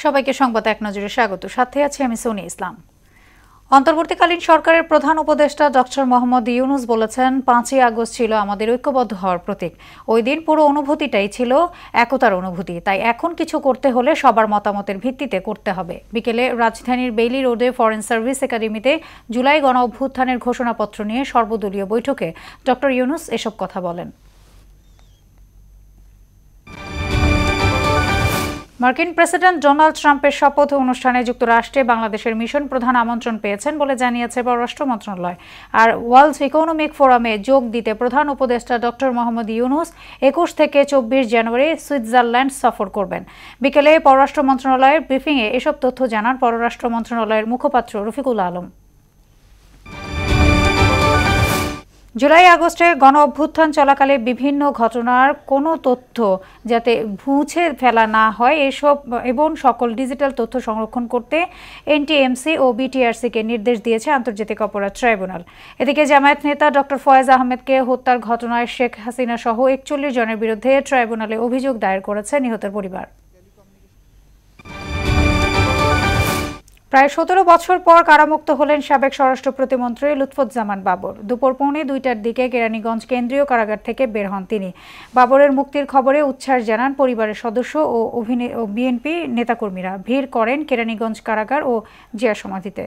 সবাইকে সংবাদ এক নজরে স্বাগত। সাথে আছি আমি সোনি ইসলাম। অন্তর্বর্তীকালীন সরকারের প্রধান উপদেষ্টা ডক্টর মোহাম্মদ ইউনুস বলেছেন, 5ই আগস্ট ছিল আমাদের ঐক্যবদ্ধ হওয়ার প্রতীক। ওই দিন পুরো অনুভূতিটাই ছিল একতার অনুভূতি। তাই এখন কিছু করতে হলে সবার মতামতের ভিত্তিতে করতে হবে। বিকেলে রাজধানীর বেইলি রোডে ফরেন সার্ভিস একাডেমিতে জুলাই গণ অভ্যুত্থানের ঘোষণাপত্র নিয়ে সর্বদলীয় বৈঠকে ডক্টর ইউনুস এসব কথা বলেন। মার্কিন প্রেসিডেন্ট ডোনাল্ড ট্রাম্পের শপথ অনুষ্ঠানে যুক্তরাষ্ট্রে বাংলাদেশের মিশন প্রধান আমন্ত্রণ পেয়েছেন বলে জানিয়েছে পররাষ্ট্র মন্ত্রণালয়। আর ওয়ার্ল্ড ইকোনমিক ফোরামে যোগ দিতে প্রধান উপদেষ্টা ডক্টর মোহাম্মদ ইউনুস 21 থেকে 24 জানুয়ারি সুইজারল্যান্ড সফর করবেন। বিকেলে পররাষ্ট্র মন্ত্রণালয়ের ব্রিফিংয়ে এসব তথ্য জানান পররাষ্ট্র মন্ত্রণালয়ের মুখপাত্র রফিকুল আলম। জুলাই আগস্টে গণ অভ্যুত্থান চলাকালে বিভিন্ন ঘটনার কোনো তথ্য যাতে মুছে ফেলা না হয় এবং সকল ডিজিটাল তথ্য সংরক্ষণ করতে এনটিএমসি ও বিটিআরসিকে নির্দেশ দিয়েছে আন্তর্জাতিক অপরাধ ট্রাইব্যুনাল। এদিকে জামায়াত নেতা ডক্টর ফয়েজ আহমেদকে হত্যার ঘটনায় শেখ হাসিনা সহ 41 জনের বিরুদ্ধে ট্রাইব্যুনালে অভিযোগ দায়ের করেছে নিহতের পরিবার। প্রায় 17 বছর পর কারামুক্ত হলেন সাবেক স্বরাষ্ট্র প্রতিমন্ত্রী লুৎফুজ্জামান বাবর। দুপুর 1:45টার দিকে কেরানীগঞ্জ কেন্দ্রীয় কারাগার থেকে বের হন তিনি। বাবরের মুক্তির খবরে উচ্ছ্বাস জানান পরিবারের সদস্য ও বিএনপি নেতাকর্মীরা। ভিড় করেন কেরানীগঞ্জ কারাগার ও জিয়া সমাধিতে।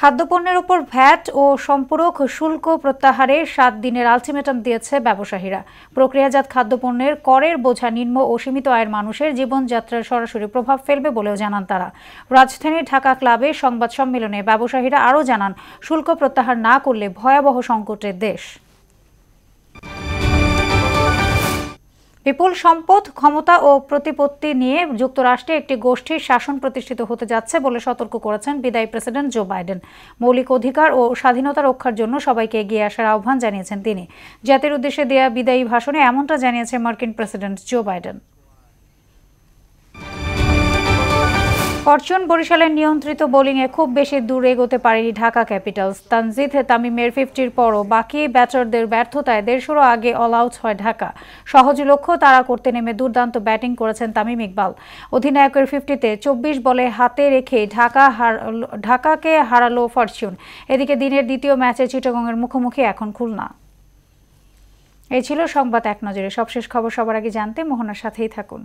খাদ্যপণ্যের উপর ভ্যাট ও সম্পূরক শুল্ক প্রত্যাহারের 7 দিনের আলটিমেটাম দিয়েছে ব্যবসায়ীরা। প্রক্রিয়াজাত খাদ্যপণ্যের করের বোঝা নিম্ন ও সীমিত আয়ের মানুষের জীবনযাত্রার সরাসরি প্রভাব ফেলবে বলেও জানান তারা। রাজধানীর ঢাকা ক্লাবে সংবাদ সম্মেলনে ব্যবসায়ীরা আরও জানান, শুল্ক প্রত্যাহার না করলে ভয়াবহ সংকটের দেশ। বিপুল সম্পদ, ক্ষমতা ও প্রতিপত্তি নিয়ে যুক্তরাষ্ট্রে একটি গোষ্ঠীর শাসন প্রতিষ্ঠিত হতে যাচ্ছে বলে সতর্ক করেছেন বিদায়ী প্রেসিডেন্ট জো বাইডেন। মৌলিক অধিকার ও স্বাধীনতা রক্ষার জন্য সবাইকে এগিয়ে আসার আহ্বান জানিয়েছেন তিনি। জাতির উদ্দেশ্যে দেয়া বিদায়ী ভাষণে এমনটা জানিয়েছে মার্কিন প্রেসিডেন্ট জো বাইডেন। ফরচুন বরিশালের নিয়ন্ত্রিত বোলিংয়ে খুব বেশি দূর এগোতে পারেনি ঢাকা ক্যাপিটালস। তানজিদ তামিমের 50-র পরও বাকি ব্যাটারদের ব্যর্থতায় 150 আগে অল আউট হয় ঢাকা। সহজ লক্ষ্য তাড়া করতে নেমে দুর্দান্ত ব্যাটিং করেছেন তামিম ইকবাল। অধিনায়কের 50-তে 24 বলে হাতে রেখে ঢাকাকে হারালো ফরচুন। এদিকে দিনের দ্বিতীয় ম্যাচে চিটাগংয়ের মুখোমুখি এখন খুলনা। এই ছিল সংবাদ এক নজরে। সবশেষ খবর সবার আগে জানতে মোহনার সাথেই থাকুন।